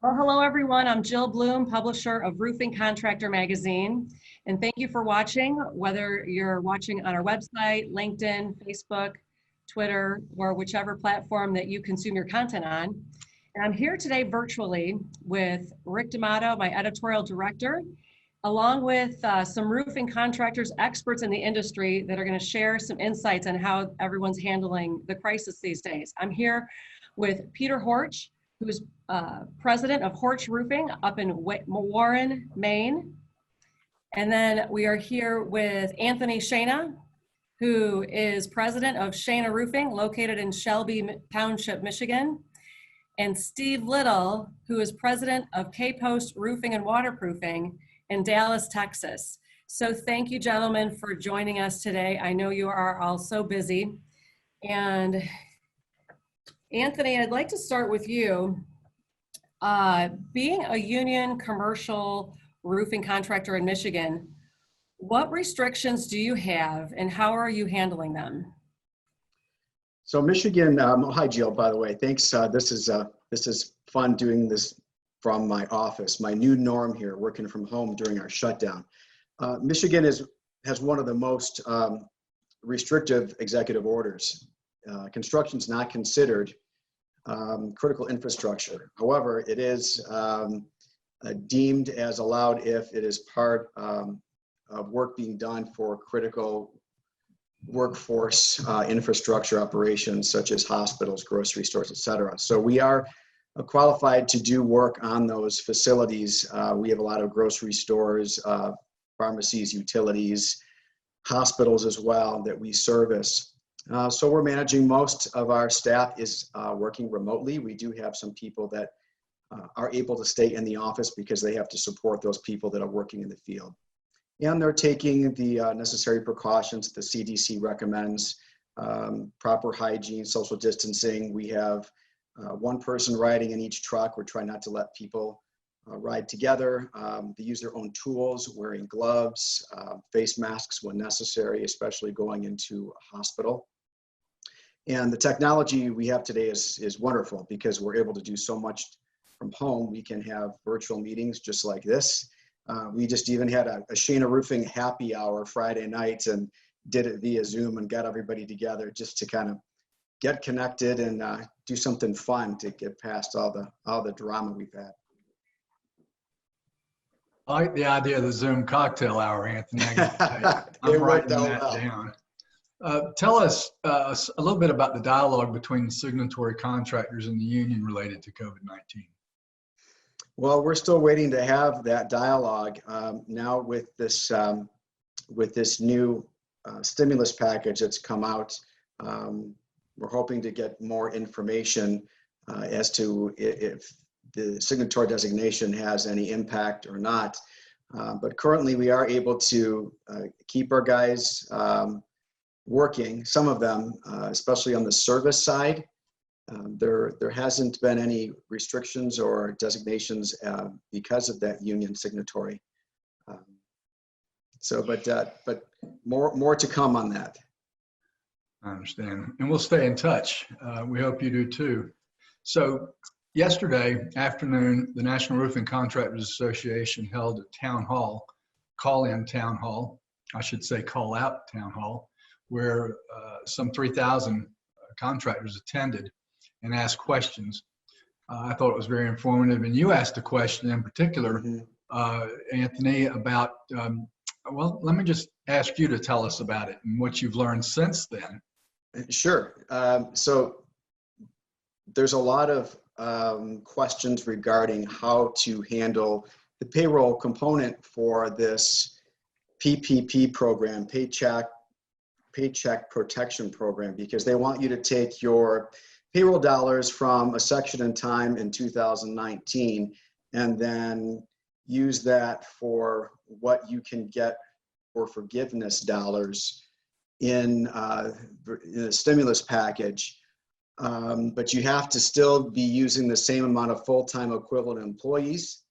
Well, hello everyone. I'm Jill Bloom, publisher of Roofing Contractor magazine. And thank you for watching, whether you're watching on our website, LinkedIn, Facebook, Twitter, or whichever platform that you consume your content on. And I'm here today virtually with Rick D'Amato, my editorial director, along with some roofing contractors, experts in the industry that are going to share some insights on how everyone's handling the crisis these days. I'm here with Peter Horch, who's president of Horch Roofing up in Warren, Maine. And then we are here with Anthony Shana, who is president of Shana Roofing, located in Shelby Township, Michigan. And Steve Little, who is president of K-Post Roofing and Waterproofing in Dallas, Texas. So thank you, gentlemen, for joining us today. I know you are all so busy. And Anthony, I'd like to start with you. Being a union commercial roofing contractor in Michigan, what restrictions do you have and how are you handling them? So Michigan, hi Jill, by the way, thanks. This is fun doing this from my office, my new norm here, working from home during our shutdown. Michigan has one of the most restrictive executive orders. Construction's not considered critical infrastructure. However, it is deemed as allowed if it is part of work being done for critical workforce infrastructure operations such as hospitals, grocery stores, etc. So we are qualified to do work on those facilities. We have a lot of grocery stores, pharmacies, utilities, hospitals as well that we service. So we're managing. Most of our staff is working remotely. We do have some people that are able to stay in the office because they have to support those people that are working in the field. And they're taking the necessary precautions the CDC recommends, proper hygiene, social distancing. We have one person riding in each truck. We're trying not to let people ride together. They use their own tools, wearing gloves, face masks when necessary, especially going into a hospital. And the technology we have today is wonderful because we're able to do so much from home. We can have virtual meetings just like this. We just even had a Shana Roofing happy hour Friday night and did it via Zoom and got everybody together just to kind of get connected and do something fun to get past all the drama we've had. I like the idea of the Zoom cocktail hour, Anthony. I got to tell you. I'm writing that down. Tell us a little bit about the dialogue between the signatory contractors and the union related to COVID-19. Well, we're still waiting to have that dialogue now with this new stimulus package that's come out. We're hoping to get more information as to if the signatory designation has any impact or not. But currently we are able to keep our guys working, some of them, especially on the service side. There hasn't been any restrictions or designations because of that union signatory. But more to come on that. I understand, and we'll stay in touch. We hope you do too. So yesterday afternoon, the National Roofing Contractors Association held a town hall, call-in town hall, I should say call-out town hall, where some 3,000 contractors attended and asked questions. I thought it was very informative, and you asked a question in particular, Anthony, about, well, let me just ask you to tell us about it and what you've learned since then. Sure. So there's a lot of questions regarding how to handle the payroll component for this PPP program, Paycheck Protection Program, because they want you to take your payroll dollars from a section in time in 2019 and then use that for what you can get for forgiveness dollars in the stimulus package. But you have to still be using the same amount of full-time equivalent employees,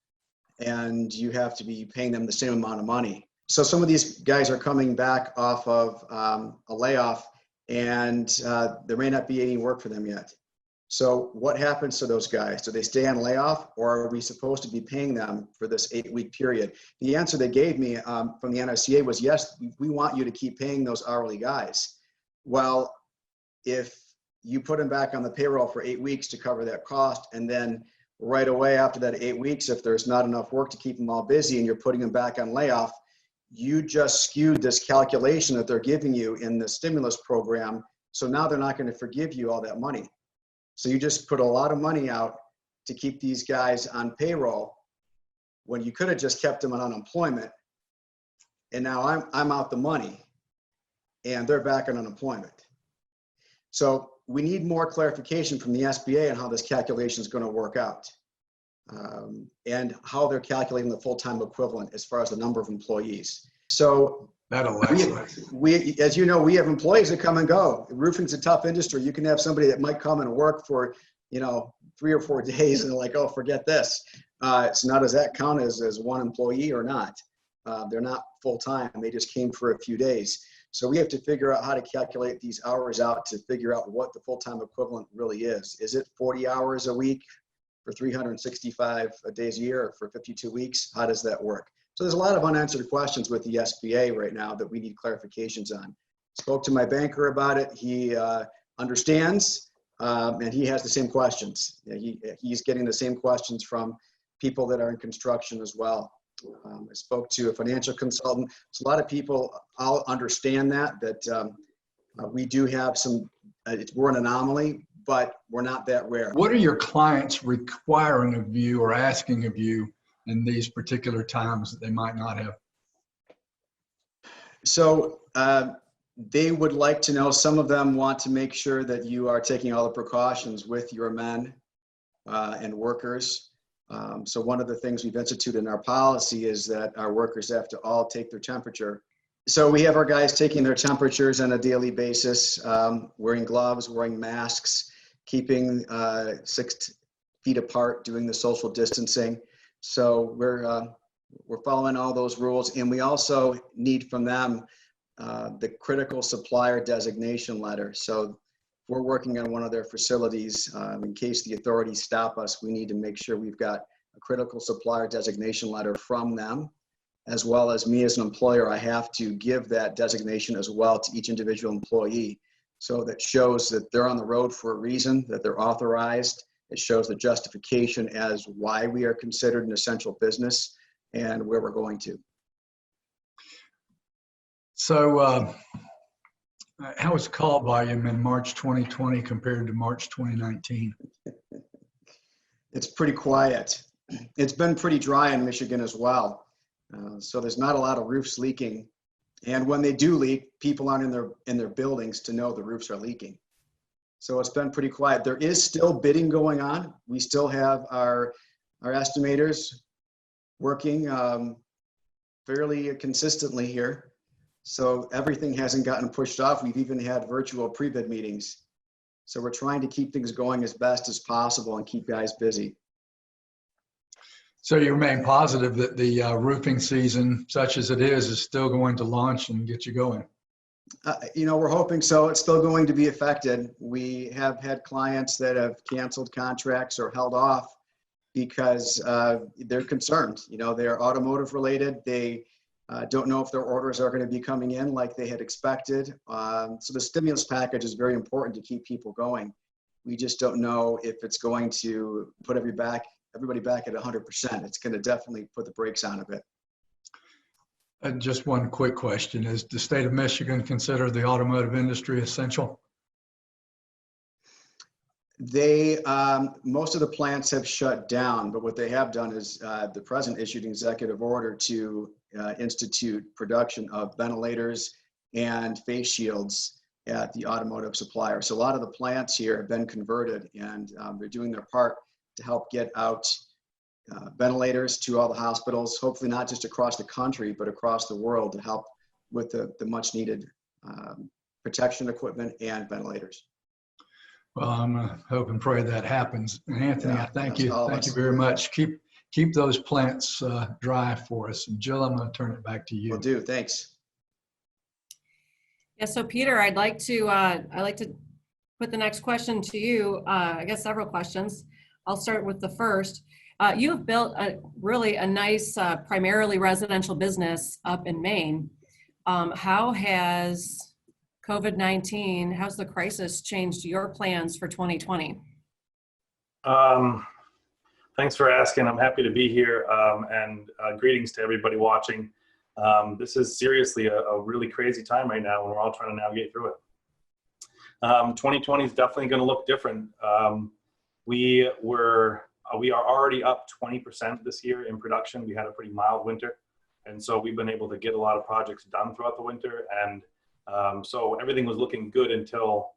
and you have to be paying them the same amount of money. So some of these guys are coming back off of a layoff, and there may not be any work for them yet. So what happens to those guys? Do they stay on layoff, or are we supposed to be paying them for this 8-week period? The answer they gave me from the NSCA was, yes, we want you to keep paying those hourly guys. Well, if you put them back on the payroll for 8 weeks to cover that cost, and then right away after that 8 weeks, if there's not enough work to keep them all busy and you're putting them back on layoff, you just skewed this calculation that they're giving you in the stimulus program. So now they're not going to forgive you all that money. So you just put a lot of money out to keep these guys on payroll when you could have just kept them on unemployment. And now I'm out the money and they're back on unemployment. So we need more clarification from the SBA on how this calculation is going to work out, and how they're calculating the full-time equivalent as far as the number of employees. So we, as you know, we have employees that come and go. Roofing's a tough industry. You can have somebody that might come and work for, 3 or 4 days and they're like, oh, forget this. It's not, does that count as one employee or not? They're not full-time. They just came for a few days. So we have to figure out how to calculate these hours out to figure out what the full-time equivalent really is. Is it 40 hours a week for 365 days a year, or for 52 weeks? How does that work? So there's a lot of unanswered questions with the SBA right now that we need clarifications on. Spoke to my banker about it. He understands, and he has the same questions. He's getting the same questions from people that are in construction as well. I spoke to a financial consultant. So a lot of people all understand that we do have some, we're an anomaly, but we're not that rare. What are your clients requiring of you or asking of you in these particular times that they might not have? So they would like to know, some of them want to make sure that you are taking all the precautions with your men and workers. So one of the things we've instituted in our policy is that our workers have to all take their temperature. So we have our guys taking their temperatures on a daily basis, wearing gloves, wearing masks, keeping 6 feet apart, doing the social distancing. So we're following all those rules, and we also need from them the critical supplier designation letter. So if we're working on one of their facilities, in case the authorities stop us, we need to make sure we've got a critical supplier designation letter from them, as well as me as an employer. I have to give that designation as well to each individual employee. So that shows that they're on the road for a reason, that they're authorized. It shows the justification as why we are considered an essential business and where we're going to. So how was call volume in March 2020 compared to March 2019? It's pretty quiet. It's been pretty dry in Michigan as well. So there's not a lot of roofs leaking. And when they do leak, people aren't in their buildings to know the roofs are leaking. So it's been pretty quiet. There is still bidding going on. We still have our estimators working fairly consistently here. So everything hasn't gotten pushed off. We've even had virtual pre-bid meetings. So we're trying to keep things going as best as possible and keep guys busy. So you remain positive that the roofing season, such as it is still going to launch and get you going? We're hoping so. It's still going to be affected. We have had clients that have canceled contracts or held off because they're concerned. They're automotive related. They don't know if their orders are going to be coming in like they had expected. So the stimulus package is very important to keep people going. We just don't know if it's going to put everybody back at 100%. It's going to definitely put the brakes on a bit. Just one quick question. Is the state of Michigan consider the automotive industry essential? Most of the plants have shut down, but what they have done is the president issued an executive order to institute production of ventilators and face shields at the automotive supplier. So a lot of the plants here have been converted, and they're doing their part to help get out ventilators to all the hospitals, hopefully not just across the country, but across the world, to help with the much needed protection equipment and ventilators. Well, I'm going to hope and pray that happens. And Anthony, I thank you. Thank you very much. Keep those plants dry for us. And Jill, I'm going to turn it back to you. Will do. Thanks. Yeah, so Peter, I'd like to put the next question to you. I guess several questions. I'll start with the first. You have built really a nice, primarily residential business up in Maine. How has COVID-19, how's the crisis changed your plans for 2020? Thanks for asking. I'm happy to be here, and greetings to everybody watching. This is seriously a really crazy time right now, and we're all trying to navigate through it. 2020 is definitely going to look different. We are already up 20% this year in production. We had a pretty mild winter, and so we've been able to get a lot of projects done throughout the winter. And so everything was looking good until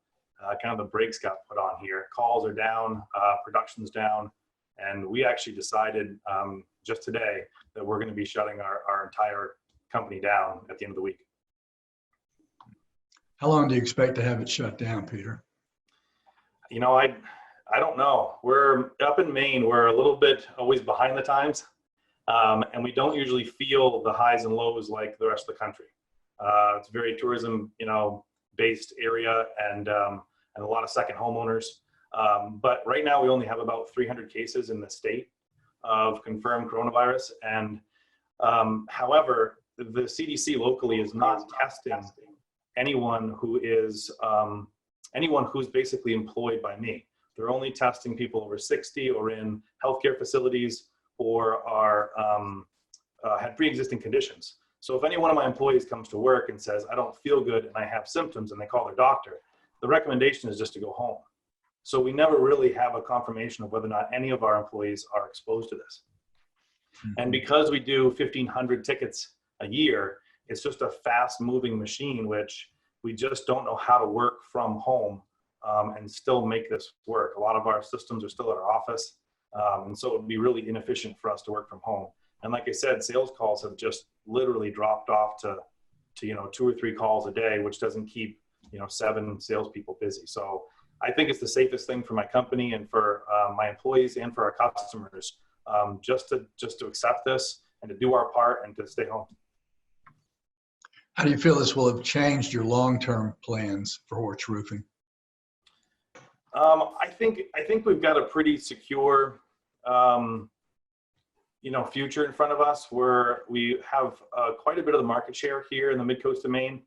kind of the brakes got put on here. Calls are down, production's down, and we actually decided just today that we're going to be shutting our entire company down at the end of the week. How long do you expect to have it shut down, Peter? You know, I don't know. We're up in Maine. We're a little bit always behind the times, and we don't usually feel the highs and lows like the rest of the country. It's a very tourism, based area, and a lot of second homeowners. But right now we only have about 300 cases in the state of confirmed coronavirus. And however, the CDC locally is not testing anyone who's basically employed by me. They're only testing people over 60 or in healthcare facilities or had pre-existing conditions. So if any one of my employees comes to work and says, I don't feel good and I have symptoms, and they call their doctor, the recommendation is just to go home. So we never really have a confirmation of whether or not any of our employees are exposed to this. And because we do 1,500 tickets a year, it's just a fast moving machine, which we just don't know how to work from home and still make this work. A lot of our systems are still at our office. And so it would be really inefficient for us to work from home. And like I said, sales calls have just literally dropped off to 2 or 3 calls a day, which doesn't keep 7 salespeople busy. So I think it's the safest thing for my company and for my employees and for our customers, just to accept this and to do our part and to stay home. How do you feel this will have changed your long-term plans for Horch Roofing? I think we've got a pretty secure, future in front of us, where we have quite a bit of the market share here in the mid-coast of Maine.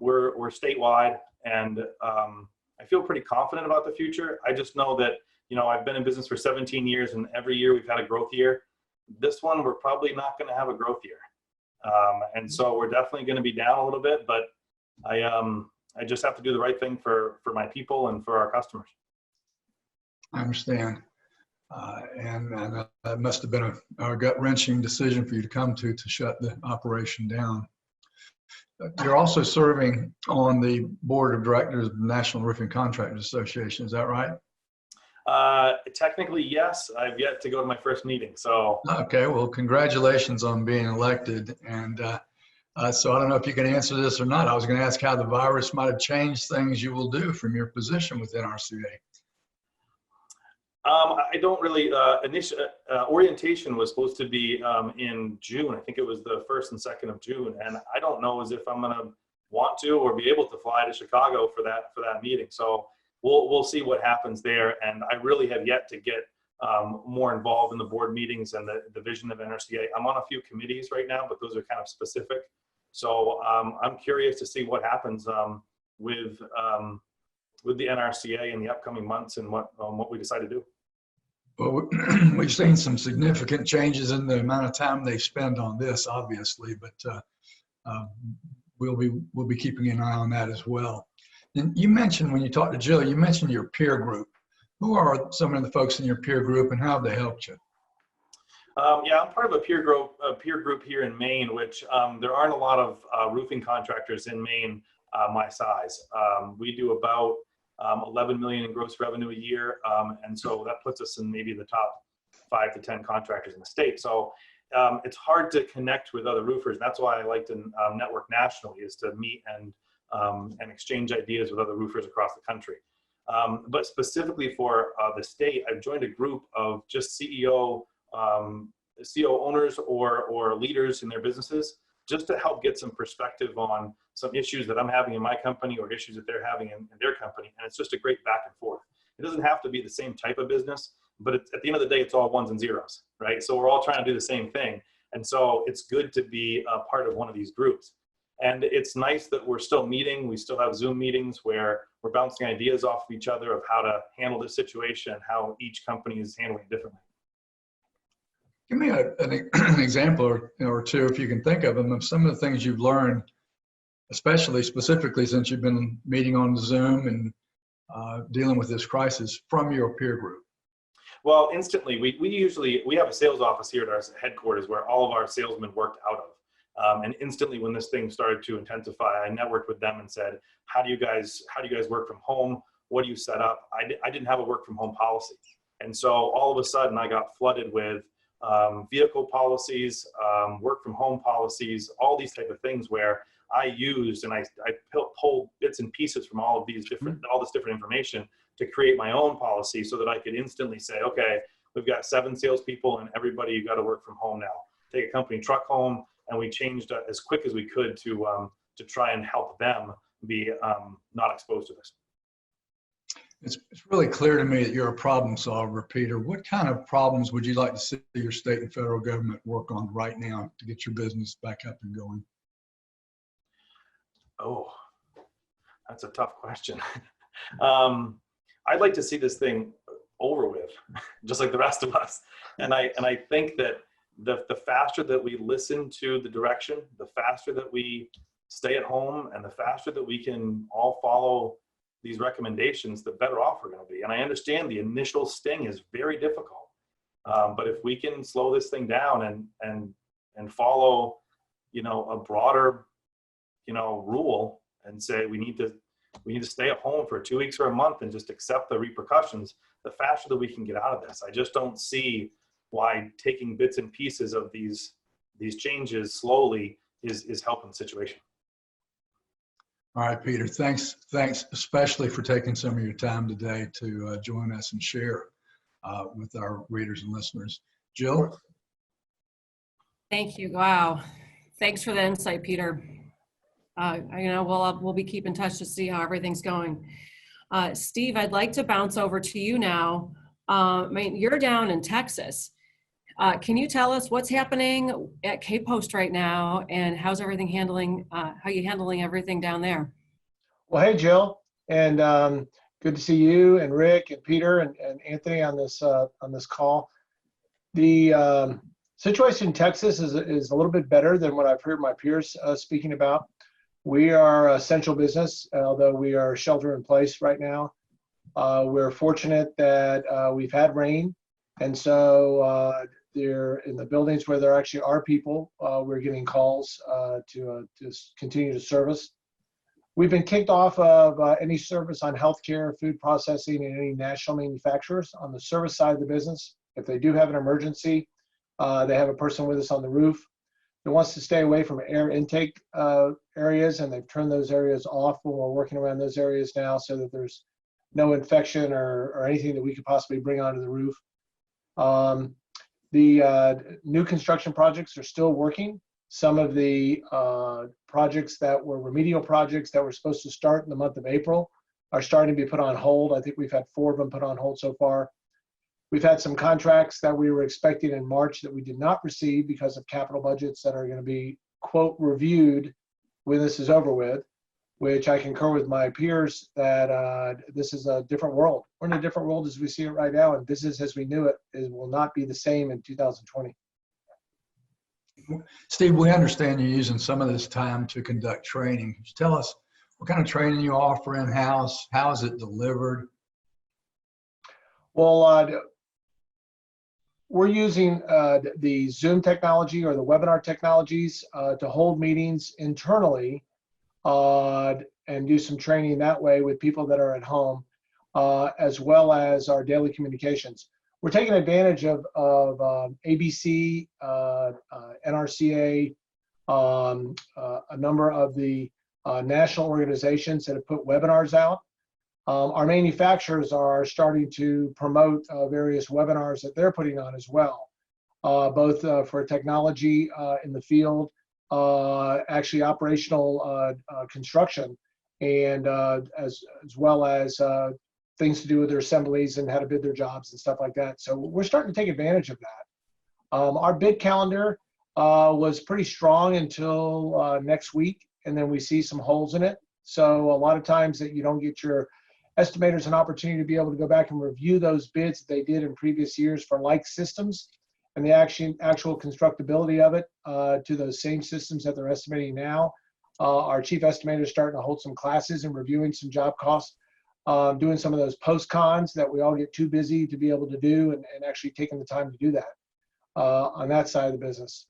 We're statewide, and I feel pretty confident about the future. I just know that, I've been in business for 17 years, and every year we've had a growth year. This one, we're probably not going to have a growth year. And so we're definitely going to be down a little bit, but I just have to do the right thing for my people and for our customers. I understand. And that must have been a gut-wrenching decision for you to come to shut the operation down. You're also serving on the board of directors of the National Roofing Contractors Association. Is that right? Technically, yes. I've yet to go to my first meeting. So. Okay. Well, congratulations on being elected. And so I don't know if you can answer this or not. I was going to ask how the virus might have changed things you will do from your position within RCA. I don't really, orientation was supposed to be in June. I think it was the 1st and 2nd of June. And I don't know as if I'm going to want to or be able to fly to Chicago for that meeting. So we'll see what happens there. And I really have yet to get more involved in the board meetings and the vision of NRCA. I'm on a few committees right now, but those are kind of specific. So I'm curious to see what happens with the NRCA in the upcoming months and what we decide to do. Well, we've seen some significant changes in the amount of time they spend on this, obviously, but we'll be keeping an eye on that as well. And you mentioned, when you talked to Jill, you mentioned your peer group. Who are some of the folks in your peer group, and how have they helped you? Yeah, I'm part of a peer group here in Maine, which there aren't a lot of roofing contractors in Maine my size. We do about 11 million in gross revenue a year, and so that puts us in maybe the top 5 to 10 contractors in the state. So it's hard to connect with other roofers. That's why I like to network nationally, is to meet and exchange ideas with other roofers across the country. But specifically for the state, I've joined a group of just CEO owners or leaders in their businesses, just to help get some perspective on some issues that I'm having in my company or issues that they're having in their company. And it's just a great back and forth. It doesn't have to be the same type of business, but at the end of the day, it's all ones and zeros, right? So we're all trying to do the same thing. And so it's good to be a part of one of these groups. And it's nice that we're still meeting. We still have Zoom meetings where we're bouncing ideas off of each other of how to handle this situation, how each company is handling it differently. Give me an example or two, if you can think of them, of some of the things you've learned, especially specifically since you've been meeting on Zoom and dealing with this crisis from your peer group. Well, instantly, we have a sales office here at our headquarters where all of our salesmen worked out of. And instantly, when this thing started to intensify, I networked with them and said, how do you guys work from home? What do you set up? I didn't have a work from home policy. And so all of a sudden I got flooded with vehicle policies, work from home policies, all these type of things where I used and I pulled bits and pieces from all this different information to create my own policy so that I could instantly say, okay, we've got 7 salespeople and everybody, you got to work from home now. Take a company truck home, and we changed as quick as we could to try and help them be not exposed to this. It's really clear to me that you're a problem solver, Peter. What kind of problems would you like to see your state and federal government work on right now to get your business back up and going? Oh, that's a tough question. I'd like to see this thing over with, just like the rest of us. And I think that the faster that we listen to the direction, the faster that we stay at home, and the faster that we can all follow these recommendations, the better off we're going to be. And I understand the initial sting is very difficult, but if we can slow this thing down and follow, a broader, rule and say we need to stay at home for 2 weeks or a month and just accept the repercussions, the faster that we can get out of this. I just don't see why taking bits and pieces of these changes slowly is helping the situation. All right, Peter, thanks especially for taking some of your time today to join us and share with our readers and listeners. Jill? Thank you. Wow. Thanks for the insight, Peter. We'll be keeping in touch to see how everything's going. Steve, I'd like to bounce over to you now. You're down in Texas. Can you tell us what's happening at K-Post right now and how's everything how you handling everything down there? Well, hey, Jill, and good to see you and Rick and Peter and Anthony on this call. The situation in Texas is a little bit better than what I've heard my peers speaking about. We are an essential business, although we are shelter in place right now. We're fortunate that we've had rain, and so they're in the buildings where there actually are people. We're getting calls to continue to service. We've been kicked off of any service on healthcare, food processing, and any national manufacturers on the service side of the business. If they do have an emergency, they have a person with us on the roof that wants to stay away from air intake areas, and they've turned those areas off when we're working around those areas now so that there's no infection or anything that we could possibly bring onto the roof. The new construction projects are still working. Some of the projects that were remedial projects that were supposed to start in the month of April are starting to be put on hold. I think we've had 4 of them put on hold so far. We've had some contracts that we were expecting in March that we did not receive because of capital budgets that are going to be, quote, reviewed when this is over with, which I concur with my peers that this is a different world. We're in a different world as we see it right now, and business as we knew it will not be the same in 2020. Steve, we understand you're using some of this time to conduct training. Could you tell us what kind of training you offer in-house? How is it delivered? Well, we're using the Zoom technology or the webinar technologies to hold meetings internally and do some training that way with people that are at home, as well as our daily communications. We're taking advantage of ABC, NRCA, a number of the national organizations that have put webinars out. Our manufacturers are starting to promote various webinars that they're putting on as well, both for technology in the field, actually operational construction, and as well as things to do with their assemblies and how to bid their jobs and stuff like that. So we're starting to take advantage of that. Our bid calendar was pretty strong until next week, and then we see some holes in it. So a lot of times that you don't get your estimators an opportunity to be able to go back and review those bids that they did in previous years for like systems and the actual constructability of it to those same systems that they're estimating now. Our chief estimator is starting to hold some classes and reviewing some job costs, doing some of those post-cons that we all get too busy to be able to do, and actually taking the time to do that on that side of the business.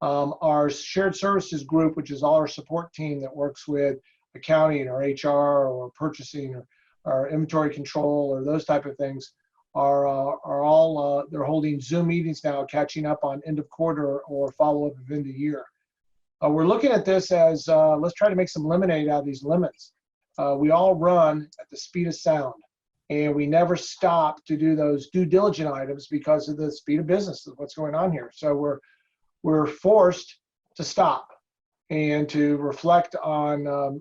Our shared services group, which is all our support team that works with accounting or HR or purchasing or inventory control or those type of things, are all, they're holding Zoom meetings now, catching up on end of quarter or follow-up of end of year. We're looking at this as, let's try to make some lemonade out of these lemons. We all run at the speed of sound, and we never stop to do those due diligent items because of the speed of business of what's going on here. So we're forced to stop and to reflect on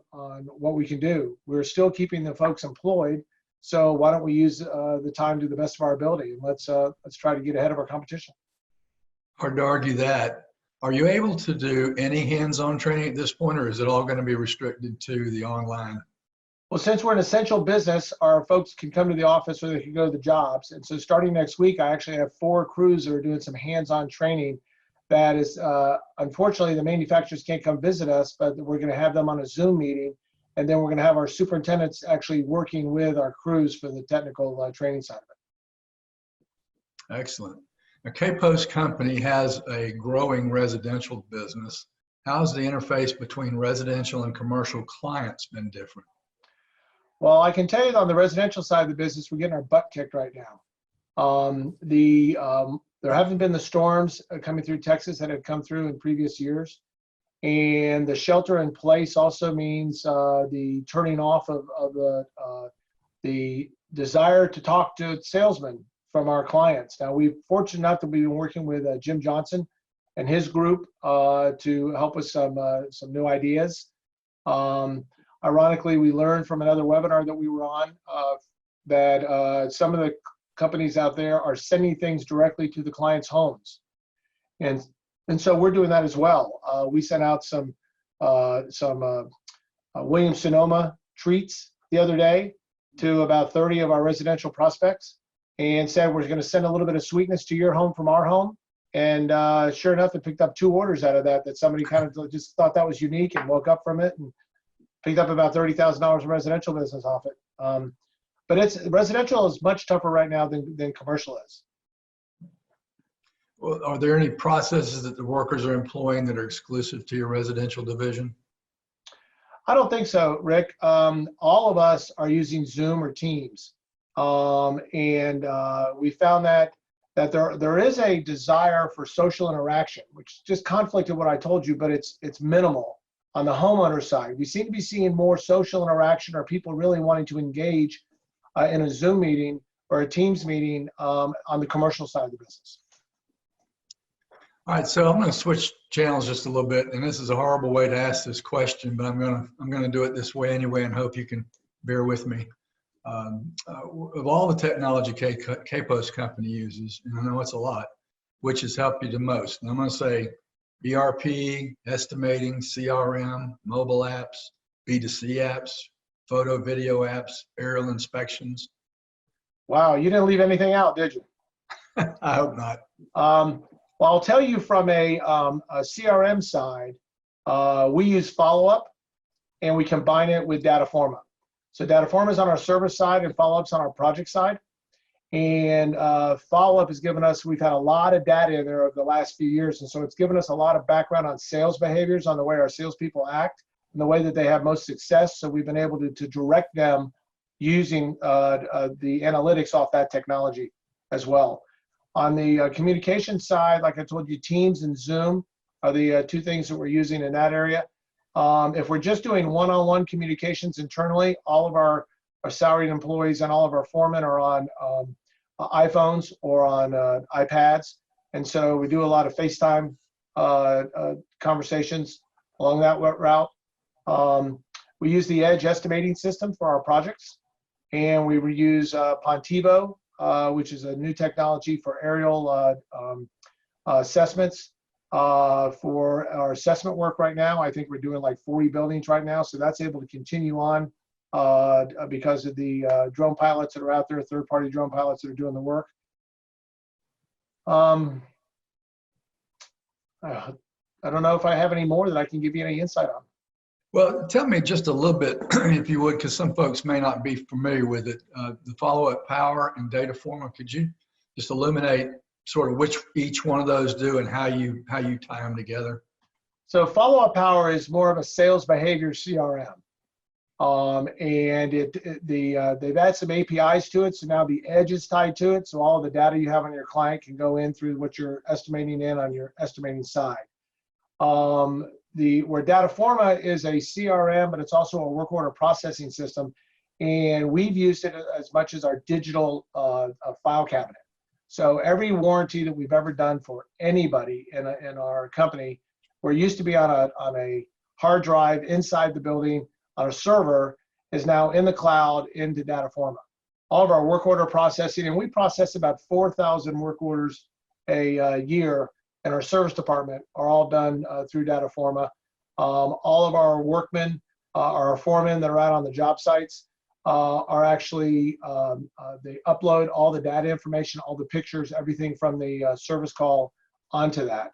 what we can do. We're still keeping the folks employed, so why don't we use the time to the best of our ability, and let's try to get ahead of our competition. Hard to argue that. Are you able to do any hands-on training at this point, or is it all going to be restricted to the online? Well, since we're an essential business, our folks can come to the office or they can go to the jobs. And so starting next week, I actually have 4 crews that are doing some hands-on training. That is, unfortunately, the manufacturers can't come visit us, but we're going to have them on a Zoom meeting. And then we're going to have our superintendents actually working with our crews for the technical training side of it. Excellent. Now, K-Post Company has a growing residential business. How's the interface between residential and commercial clients been different? Well, I can tell you that on the residential side of the business, we're getting our butt kicked right now. There haven't been the storms coming through Texas that have come through in previous years. And the shelter in place also means the turning off of the desire to talk to salesmen from our clients. Now, we're fortunate enough that we've been working with Jim Johnson and his group to help us some new ideas. Ironically, we learned from another webinar that we were on that some of the companies out there are sending things directly to the clients' homes. And so we're doing that as well. We sent out some Williams-Sonoma treats the other day to about 30 of our residential prospects and said, we're going to send a little bit of sweetness to your home from our home. And sure enough, it picked up 2 orders out of that somebody kind of just thought that was unique and woke up from it and picked up about $30,000 in residential business off it. But residential is much tougher right now than commercial is. Well, are there any processes that the workers are employing that are exclusive to your residential division? I don't think so, Rick. All of us are using Zoom or Teams. And we found that there is a desire for social interaction, which just conflicted what I told you, but it's minimal on the homeowner side. We seem to be seeing more social interaction or people really wanting to engage in a Zoom meeting or a Teams meeting on the commercial side of the business. All right, so I'm going to switch channels just a little bit, and this is a horrible way to ask this question, but I'm going to do it this way anyway, and hope you can bear with me. Of all the technology K-Post Company uses, and I know it's a lot, which has helped you the most? And I'm going to say ERP, estimating, CRM, mobile apps, B2C apps, photo, video apps, aerial inspections. Wow, you didn't leave anything out, did you? I hope not. Well, I'll tell you from a CRM side, we use follow-up and we combine it with Dataforma. So Dataforma is on our service side and follow-up's on our project side. And follow-up has given us, we've had a lot of data in there over the last few years. And so it's given us a lot of background on sales behaviors, on the way our salespeople act and the way that they have most success. So we've been able to direct them using the analytics off that technology as well. On the communication side, like I told you, Teams and Zoom are the 2 things that we're using in that area. If we're just doing one-on-one communications internally, all of our salaried employees and all of our foremen are on iPhones or on iPads. And so we do a lot of FaceTime conversations along that route. We use the Edge estimating system for our projects, and we use Pontivo, which is a new technology for aerial assessments for our assessment work right now. I think we're doing like 40 buildings right now, so that's able to continue on because of the drone pilots that are out there, third-party drone pilots that are doing the work. I don't know if I have any more that I can give you any insight on. Well, tell me just a little bit, if you would, because some folks may not be familiar with it. The follow-up power and data former, could you just illuminate sort of which each one of those do and how you tie them together? So follow-up power is more of a sales behavior CRM. And they've added some APIs to it, so now the Edge is tied to it, so all the data you have on your client can go in through what you're estimating in on your estimating side. Where Dataforma is a CRM, but it's also a work order processing system, and we've used it as much as our digital file cabinet. So every warranty that we've ever done for anybody in our company, where it used to be on a hard drive inside the building on a server, is now in the cloud into Dataforma. All of our work order processing, and we process about 4,000 work orders a year in our service department, are all done through Dataforma. All of our workmen, our foremen that are out on the job sites are actually, they upload all the data information, all the pictures, everything from the service call onto that.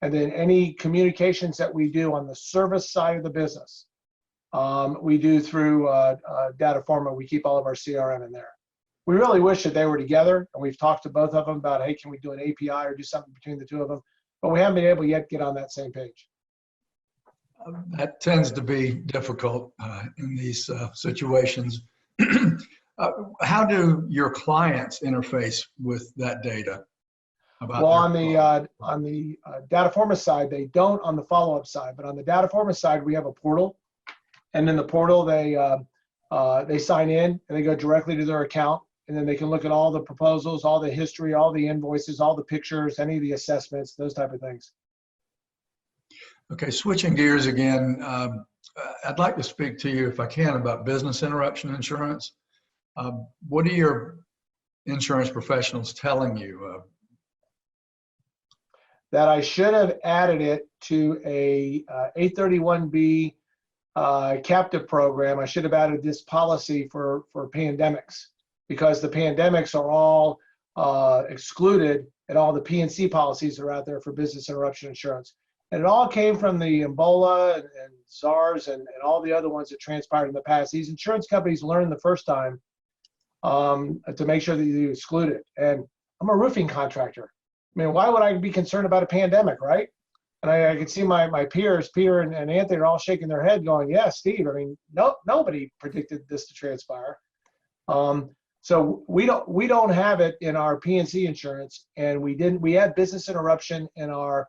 And then any communications that we do on the service side of the business, we do through Dataforma. We keep all of our CRM in there. We really wish that they were together, and we've talked to both of them about, hey, can we do an API or do something between the two of them? But we haven't been able yet to get on that same page. That tends to be difficult in these situations. How do your clients interface with that data? Well, on the Dataforma side, they don't on the follow-up side, but on the Dataforma side, we have a portal, and in the portal, they sign in and they go directly to their account, and then they can look at all the proposals, all the history, all the invoices, all the pictures, any of the assessments, those type of things. Okay, switching gears again, I'd like to speak to you, if I can, about business interruption insurance. What are your insurance professionals telling you? That I should have added it to a 831B captive program. I should have added this policy for pandemics, because the pandemics are all excluded, and all the P&C policies are out there for business interruption insurance. And it all came from the Ebola and SARS and all the other ones that transpired in the past. These insurance companies learned the first time to make sure that you exclude it. And I'm a roofing contractor. I mean, why would I be concerned about a pandemic, right? And I could see my peers, Peter and Anthony, are all shaking their head going, yeah, Steve, I mean, nobody predicted this to transpire. So we don't have it in our P&C insurance, and we had business interruption in our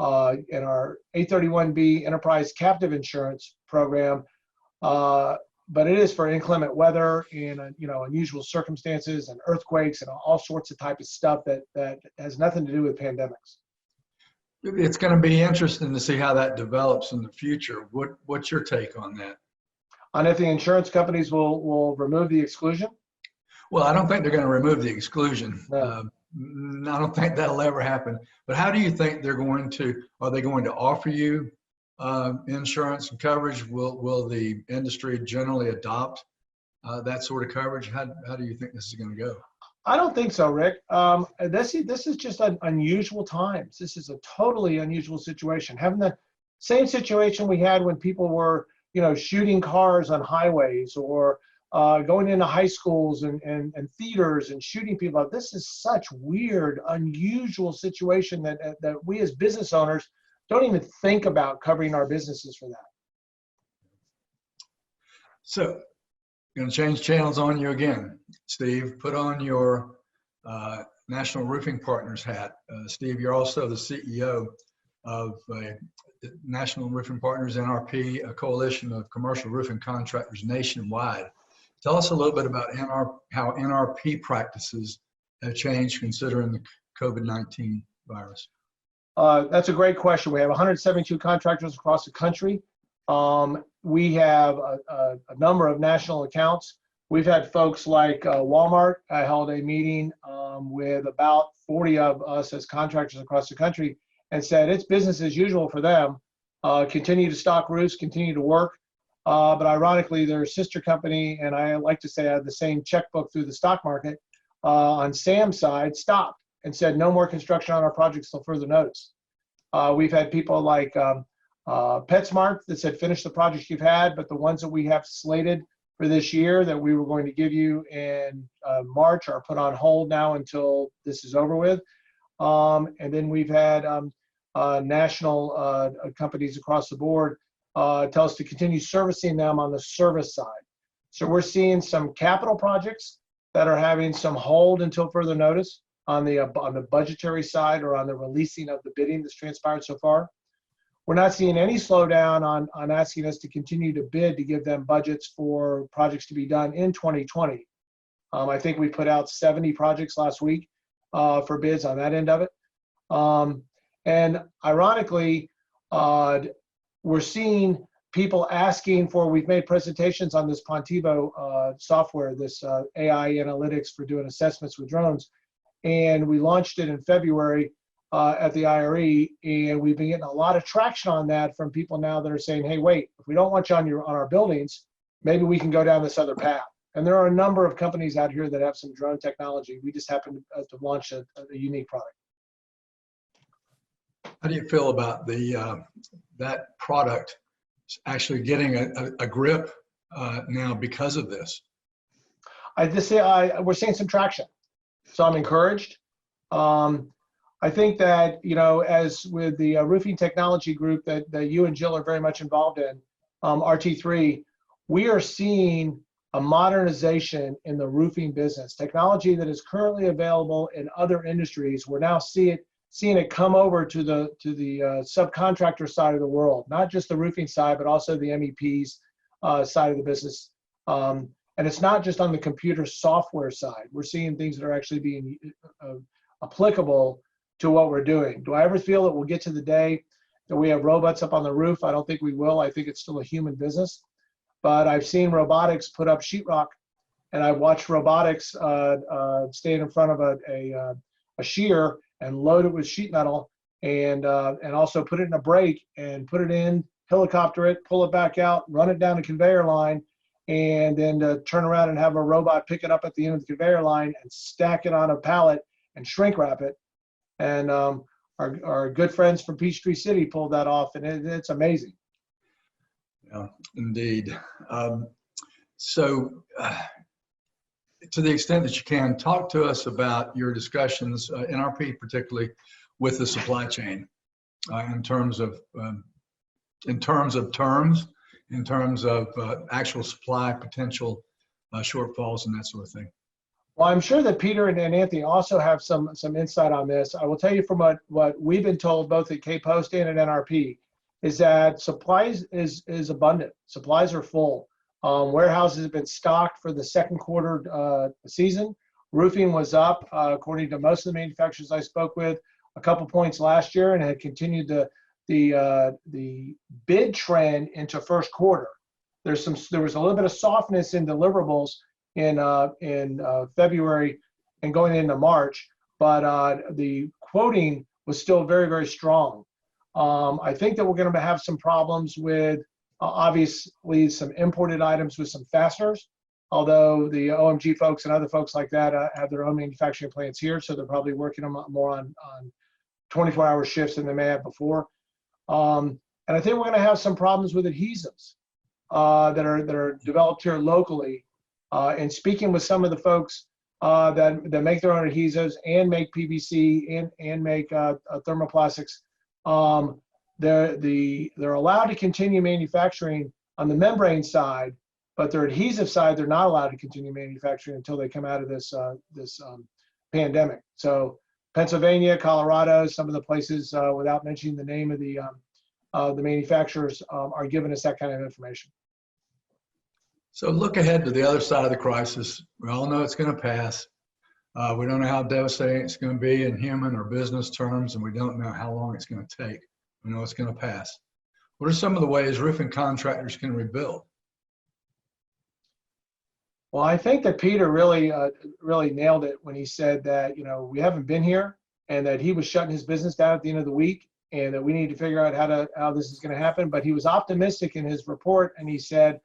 831B enterprise captive insurance program, but it is for inclement weather and unusual circumstances and earthquakes and all sorts of type of stuff that has nothing to do with pandemics. It's going to be interesting to see how that develops in the future. What's your take on that? On if the insurance companies will remove the exclusion? Well, I don't think they're going to remove the exclusion. No. I don't think that'll ever happen. But how do you think are they going to offer you insurance and coverage? Will the industry generally adopt that sort of coverage? How do you think this is going to go? I don't think so, Rick. This is just unusual times. This is a totally unusual situation. Having the same situation we had when people were, shooting cars on highways, or going into high schools and theaters and shooting people up. This is such weird, unusual situation that we as business owners don't even think about covering our businesses for that. So, going to change channels on you again, Steve. Put on your National Roofing Partners hat. Steve, you're also the CEO of National Roofing Partners, NRP, a coalition of commercial roofing contractors nationwide. Tell us a little bit about how NRP practices have changed considering the COVID-19 virus. That's a great question. We have 172 contractors across the country. We have a number of national accounts. We've had folks like Walmart. I held a meeting with about 40 of us as contractors across the country and said it's business as usual for them. Continue to stock roofs, continue to work. But ironically, their sister company, and I like to say I have the same checkbook through the stock market, on Sam's side, stopped and said no more construction on our projects till further notice. We've had people like PetSmart that said finish the projects you've had, but the ones that we have slated for this year that we were going to give you in March are put on hold now until this is over with. And then we've had national companies across the board tell us to continue servicing them on the service side. So we're seeing some capital projects that are having some hold until further notice on the budgetary side or on the releasing of the bidding that's transpired so far. We're not seeing any slowdown on asking us to continue to bid to give them budgets for projects to be done in 2020. I think we put out 70 projects last week for bids on that end of it. And ironically, we're seeing people asking for, we've made presentations on this Pontivo software, this AI analytics for doing assessments with drones. And we launched it in February at the IRE, and we've been getting a lot of traction on that from people now that are saying, hey, wait, if we don't want you on our buildings, maybe we can go down this other path. And there are a number of companies out here that have some drone technology. We just happen to launch a unique product. How do you feel about that product actually getting a grip now because of this? We're seeing some traction, so I'm encouraged. I think that, as with the roofing technology group that you and Jill are very much involved in, RT3, we are seeing a modernization in the roofing business. Technology that is currently available in other industries, we're now seeing it come over to the subcontractor side of the world, not just the roofing side, but also the MEPs side of the business. And it's not just on the computer software side. We're seeing things that are actually being applicable to what we're doing. Do I ever feel that we'll get to the day that we have robots up on the roof? I don't think we will. I think it's still a human business. But I've seen robotics put up sheetrock, and I've watched robotics stand in front of a shear and load it with sheet metal, and also put it in a brake and put it in, helicopter it, pull it back out, run it down the conveyor line, and then to turn around and have a robot pick it up at the end of the conveyor line and stack it on a pallet and shrink wrap it. And our good friends from Peachtree City pulled that off, and it's amazing. Yeah, indeed. So to the extent that you can, talk to us about your discussions, NRP particularly, with the supply chain in terms of actual supply potential shortfalls and that sort of thing. Well, I'm sure that Peter and Anthony also have some insight on this. I will tell you from what we've been told both at K-Post and at NRP is that supplies is abundant. Supplies are full. Warehouses have been stocked for the second quarter season. Roofing was up, according to most of the manufacturers I spoke with, a couple points last year, and had continued the bid trend into first quarter. There was a little bit of softness in deliverables in February and going into March, but the quoting was still very, very strong. I think that we're going to have some problems with obviously some imported items with some fasteners, although the OMG folks and other folks like that have their own manufacturing plants here, so they're probably working more on 24-hour shifts than they may have before. And I think we're going to have some problems with adhesives that are developed here locally. And speaking with some of the folks that make their own adhesives and make PVC and make thermoplastics, they're allowed to continue manufacturing on the membrane side, but their adhesive side they're not allowed to continue manufacturing until they come out of this pandemic. So Pennsylvania, Colorado, some of the places, without mentioning the name of the manufacturers, are giving us that kind of information. So look ahead to the other side of the crisis. We all know it's going to pass. We don't know how devastating it's going to be in human or business terms, and we don't know how long it's going to take. We know it's going to pass. What are some of the ways roofing contractors can rebuild? Well, I think that Peter really nailed it when he said that, we haven't been here and that he was shutting his business down at the end of the week and that we need to figure out how this is going to happen. But he was optimistic in his report, and he said,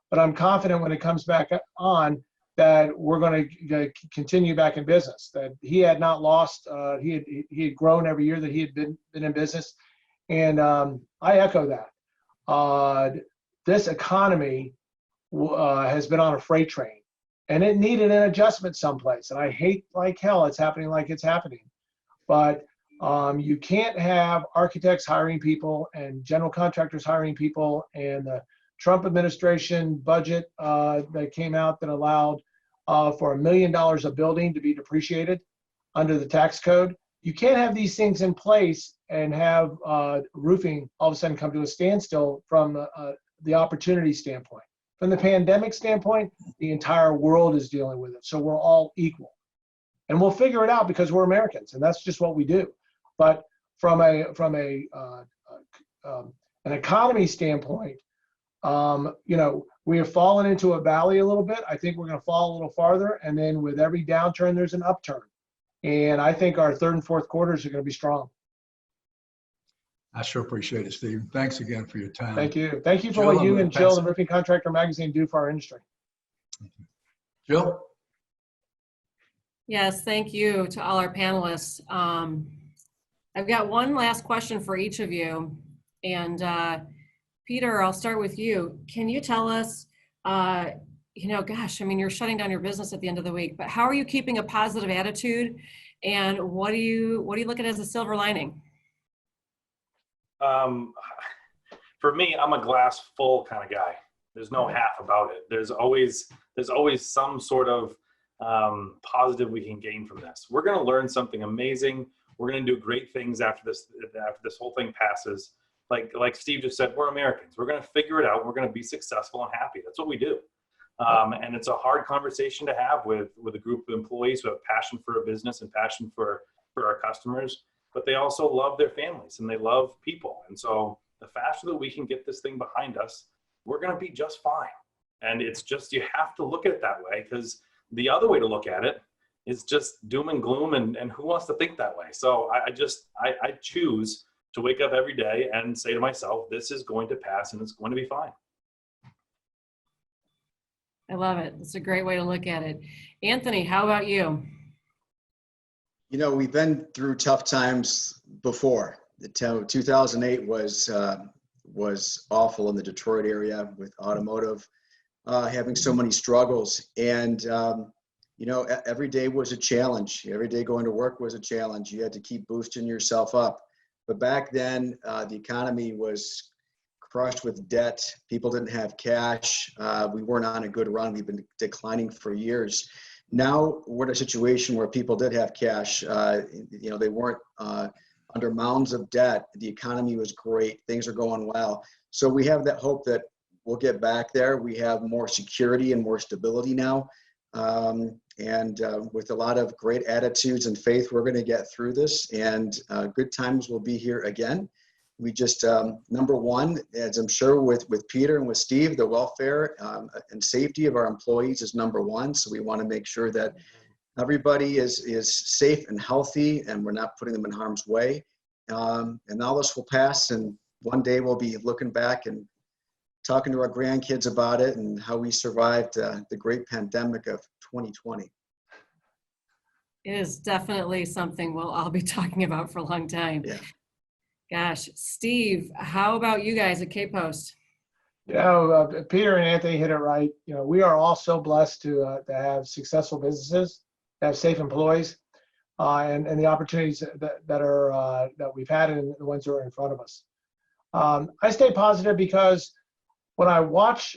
but I'm confident when it comes back on that we're going to continue back in business, that he had not lost, he had grown every year that he had been in business. And I echo that. This economy has been on a freight train, and it needed an adjustment someplace. And I hate like hell it's happening like it's happening. But you can't have architects hiring people and general contractors hiring people, and the Trump administration budget that came out that allowed for $1 million a building to be depreciated under the tax code. You can't have these things in place and have roofing all of a sudden come to a standstill from the opportunity standpoint. From the pandemic standpoint, the entire world is dealing with it. So we're all equal. And we'll figure it out because we're Americans, and that's just what we do. But from an economy standpoint, we have fallen into a valley a little bit. I think we're going to fall a little farther, and then with every downturn, there's an upturn. And I think our third and fourth quarters are going to be strong. I sure appreciate it, Steve. Thanks again for your time. Thank you. Thank you for Jill, what you and Jill pass and Roofing Contractor Magazine do for our industry. Jill? Yes, thank you to all our panelists. I've got one last question for each of you. And Peter, I'll start with you. Can you tell us, gosh, I mean, you're shutting down your business at the end of the week, but how are you keeping a positive attitude? And what do you look at as a silver lining? For me, I'm a glass full kind of guy. There's no half about it. There's always some sort of positive we can gain from this. We're going to learn something amazing. We're going to do great things after this whole thing passes. Like Steve just said, we're Americans. We're going to figure it out. We're going to be successful and happy. That's what we do. And it's a hard conversation to have with a group of employees who have passion for a business and passion for our customers, but they also love their families and they love people. And so the faster that we can get this thing behind us, we're going to be just fine. And it's just, you have to look at it that way, because the other way to look at it is just doom and gloom, and who wants to think that way? So I choose to wake up every day and say to myself, this is going to pass and it's going to be fine. I love it. It's a great way to look at it. Anthony, how about you? We've been through tough times before. 2008 was awful in the Detroit area with automotive, having so many struggles. And, every day was a challenge. Every day going to work was a challenge. You had to keep boosting yourself up. But back then, the economy was crushed with debt. People didn't have cash. We weren't on a good run. We've been declining for years. Now we're in a situation where people did have cash. They weren't under mounds of debt. The economy was great. Things are going well. So we have that hope that we'll get back there. We have more security and more stability now. With a lot of great attitudes and faith, we're going to get through this, and good times will be here again. We just, number one, as I'm sure with Peter and with Steve, the welfare and safety of our employees is number one. So we want to make sure that everybody is safe and healthy, and we're not putting them in harm's way. And all this will pass, and one day we'll be looking back and talking to our grandkids about it and how we survived the great pandemic of 2020. It is definitely something we'll all be talking about for a long time. Yeah. Gosh, Steve, how about you guys at K-Post? Peter and Anthony hit it right. We are all so blessed to have successful businesses, to have safe employees, and the opportunities that we've had and the ones that are in front of us. I stay positive because when I watch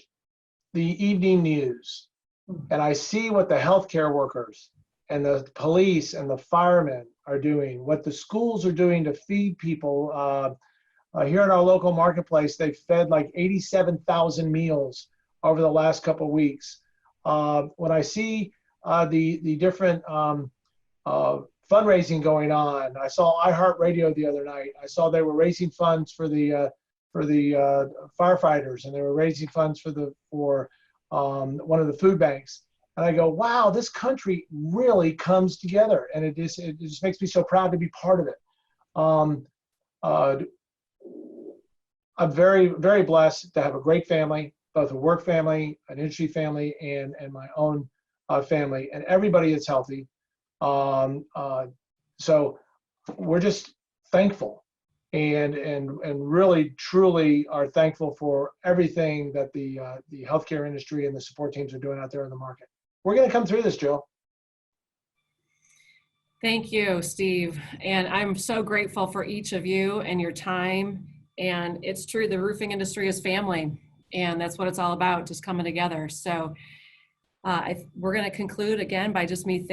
the evening news and I see what the healthcare workers and the police and the firemen are doing, what the schools are doing to feed people. Here in our local marketplace, they've fed like 87,000 meals over the last couple of weeks. When I see the different fundraising going on. I saw iHeartRadio the other night. I saw they were raising funds for the firefighters, and they were raising funds for one of the food banks. And I go, wow, this country really comes together, and it just makes me so proud to be part of it. I'm very, very blessed to have a great family, both a work family, an industry family, and my own family, and everybody is healthy. So we're just thankful, and really truly are thankful for everything that the healthcare industry and the support teams are doing out there in the market. We're going to come through this, Jill. Thank you, Steve. And I'm so grateful for each of you and your time. And it's true, the roofing industry is family, and that's what it's all about, just coming together. So we're going to conclude again by just me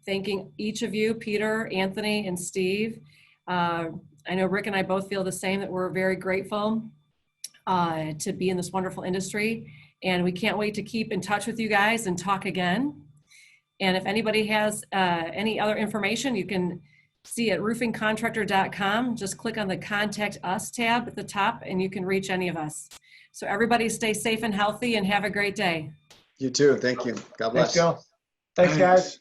thanking each of you, Peter, Anthony, and Steve. I know Rick and I both feel the same, that we're very grateful to be in this wonderful industry. And we can't wait to keep in touch with you guys and talk again. And if anybody has any other information, you can see at roofingcontractor.com. Just click on the Contact Us tab at the top, and you can reach any of us. So everybody stay safe and healthy, and have a great day. You too. Thank you. God bless. Thanks, Joe. Thanks, guys.